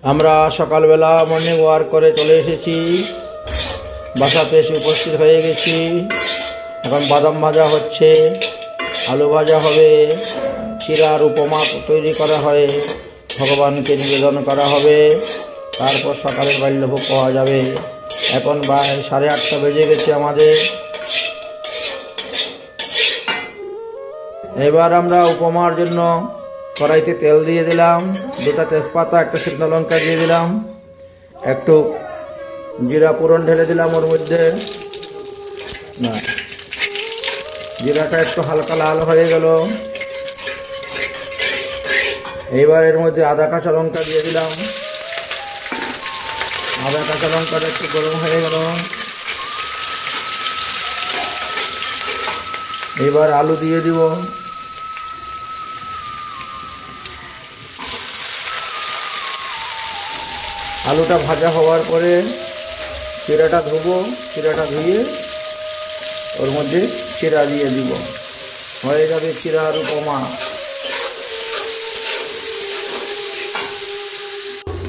আমরা সকালবেলা morning walk করে চলে এসেছি, বাসাতে এসে উপস্থিত হয়ে গেছি। এখন বাদাম ভাজা হচ্ছে, আলু ভাজা হবে, চিরার উপমা তৈরি করা হয়, ভগবানকে নিবেদন করা হবে, তারপর সকালের বাল্যভোগ পাওয়া যাবে। এখন 8:30 বেজে গেছে আমাদের। এবার আমরা উপমার জন্য কড়াইতে তেল দিয়ে দিলাম, 2টা তেজপাতা, 1টা শুকনো লঙ্কা দিয়ে দিলাম, একটু জিরা ফোড়ন ঢেলে দিলাম ওর মধ্যে। না, জিরাটা একটু হালকা লাল হয়ে গেল। এইবার এর মধ্যে আদা কাঁচা লঙ্কা দিয়ে দিলাম, আদা কাঁচা লঙ্কাটা একটু গরম হয়ে গেল। এবার আলু দিয়ে দিব, আলুটা ভাজা হওয়ার পরে চিরাটা ধুবো, চিরাটা ধুয়ে ওর মধ্যে চিরা দিয়ে দিব, হয়ে যাবে চিরার উপমা।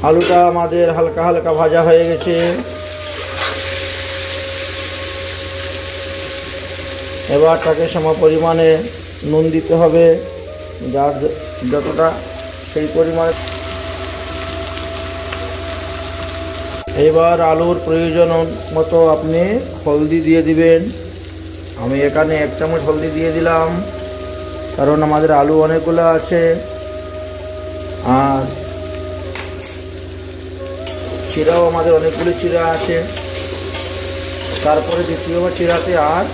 আলুটা আমাদের হালকা হালকা ভাজা হয়ে গেছে। এবার তাকে সম পরিমাণে নুন দিতে হবে, যার যতটা সেই পরিমাণে। এবার আলুর প্রয়োজন মতো আপনি হলদি দিয়ে দিবেন। আমি এখানে 1 চামচ হলদি দিয়ে দিলাম, কারণ আমাদের আলু অনেকগুলো আছে। আর চিরাও আমাদের অনেকগুলো চিরা আছে। তারপরে দ্বিতীয়বার চিরাতে আর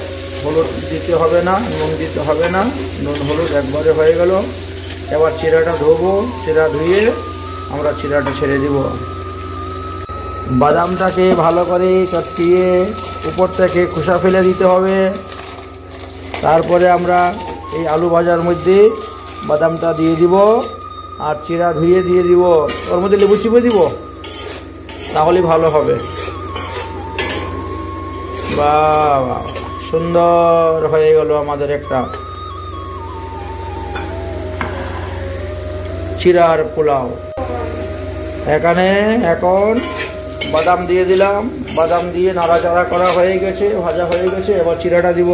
হলুদ দিতে হবে না, নুন দিতে হবে না, নুন হলুদ একবারে হয়ে গেল। এবার চিরাটা ধোবো, চিরা ধুয়ে আমরা চিরাটা ছেড়ে দিব। বাদামটাকে ভালো করে চটকিয়ে উপর থেকে খোসা ফেলে দিতে হবে। তারপরে আমরা এই আলু ভাজার মধ্যে বাদামটা দিয়ে দিব আর চিরা ধুয়ে দিয়ে দিব। ওর মধ্যে লেবু চিপে দিব, তাহলে ভালো হবে। বাহ, সুন্দর হয়ে গেল আমাদের একটা চিরার পোলাও। এখানে এখন বাদাম দিয়ে দিলাম, বাদাম দিয়ে নাড়াচাড়া করা হয়ে গেছে, ভাজা হয়ে গেছে। এবার চিরাটা দিব,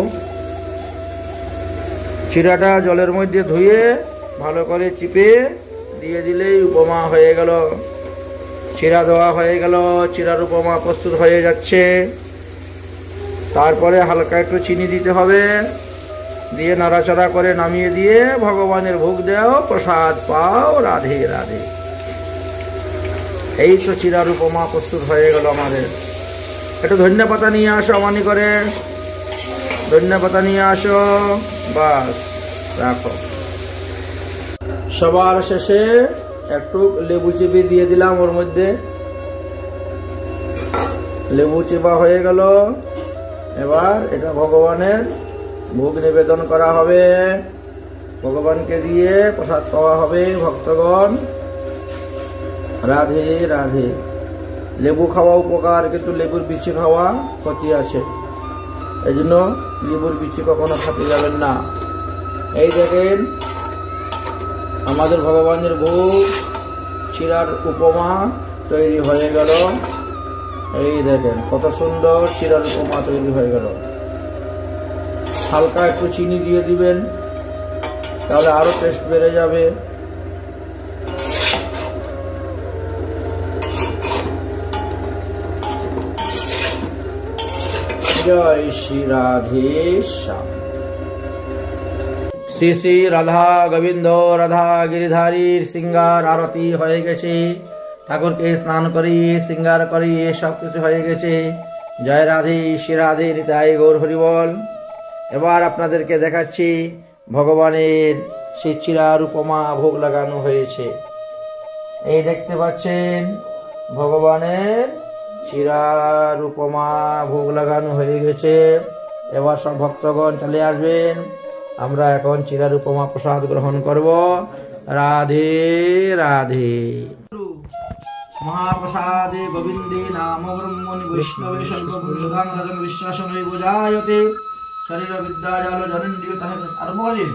চিরাটা জলের মধ্যে ধুয়ে ভালো করে চিপে দিয়ে দিলেই উপমা হয়ে গেল। চিরা দেওয়া হয়ে গেল, চিরার উপমা প্রস্তুত হয়ে যাচ্ছে। তারপরে হালকা একটু চিনি দিতে হবে, দিয়ে নাড়াচাড়া করে নামিয়ে দিয়ে ভগবানের ভোগ দাও, প্রসাদ পাও, রাধে রাধে। এই তো চিরার উপমা প্রস্তুত হয়ে গেল আমাদের। একটু ধনিয়া পাতা নিয়ে আসো, আমানি করে ধনিয়া পাতা নিয়ে আসো, বাস রাখো। সবার শেষে একটু লেবু চিপে দিয়ে দিলাম ওর মধ্যে, লেবু চিপা হয়ে গেল। এবার এটা ভগবানের ভোগ নিবেদন করা হবে, ভগবানকে দিয়ে প্রসাদ পাওয়া হবে। ভক্তগণ, রাধে রাধে। লেবু খাওয়া উপকার, কিন্তু লেবুর বিচি খাওয়া ক্ষতি আছে, এই জন্য লেবুর বিচি কখনো খেতে যাবেন না। এই দেখেন আমাদের ভগবানের ভোগ চিরার উপমা তৈরি হয়ে গেল। এই দেখেন কত সুন্দর চিরার উপমা তৈরি হয়ে গেল। হালকা একটু চিনি দিয়ে দিবেন, তাহলে আরো টেস্ট বেড়ে যাবে। জয় শ্রী রাধে শ্যাম। শ্রী শ্রী রাধা গোবিন্দ রাধা গিরিধারীর সিঙ্গার আরতি হয়ে গেছে। ঠাকুরকে স্নান করি, সিঙ্গার করি, সব কিছু হয়ে গেছে। জয় রাধে শ্রী রাধে নিতাই গৌর হরিবল। এবার আপনাদেরকে দেখাচ্ছি ভগবানের সেই চিরার উপমা ভোগ লাগানো হয়েছে। এই দেখতে পাচ্ছেন ভগবানের চিরার উপমা ভোগ লাগানো হয়ে গেছে। এবার সব ভক্তগণ চলে আসবেন, আমরা এখন চিরার উপমা প্রসাদ গ্রহণ করব। রাধে রাধে। মহাপ্রসাদে গোবিন্দে নাম ব্রহ্মণি বৈষ্ণবে সর্বপুরুষাং রাজং বিশ্বাসনে বোঝায়তে শরীর বিদ্যা জাল জনেন্দ্রিয় তাহে আর বলেন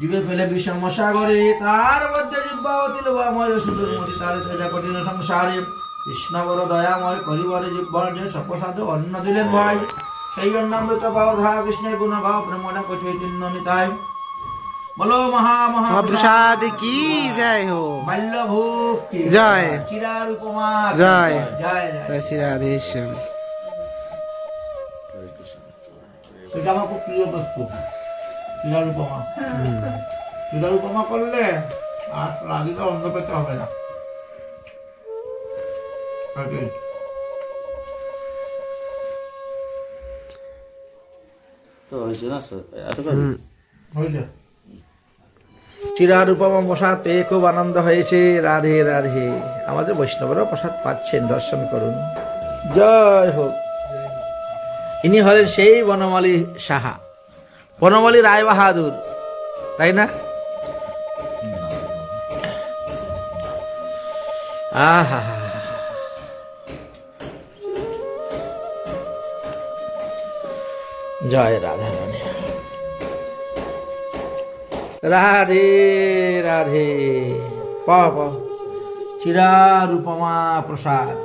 জীবে পেলে বিষম সাগরে, তার মধ্যে জিহ্বা অতি লোভাময় সুদূরমতি তারে তেজা কঠিন সংসারে। কৃষ্ণ বড় দয়াময় করিবরে জিহ্বার যে সপসাদ অন্ন দিলেন ভাই। সেই অন্নামৃত পাওধা কৃষ্ণের গুণ গাও প্রেমটা চৈতন্য নিতাই। বলো মহাপ্রসাদ কি জয় হো, বাল্যভোগ কি জয়, চিরার উপমা জয়, জয় জয় শ্রী রাধেশ্যাম। এটা আমার খুব প্রিয় বস্তু, চিরার উপমা। চিরার উপমা করলে আর রাগিটা অন্য পেতে হবে না। চিরার উপমা প্রসাদ পেয়ে খুব আনন্দ হয়েছে। রাধে রাধে। আমাদের বৈষ্ণবরাও প্রসাদ পাচ্ছেন, দর্শন করুন। জয় হোক। ইনি হলেন সেই বনমালী সাহা, বনমালী রায় বাহাদুর, তাই না? আহা, জয় রাধা রানী। রাধে রাধে। পাও পাও চিরার উপমা প্রসাদ।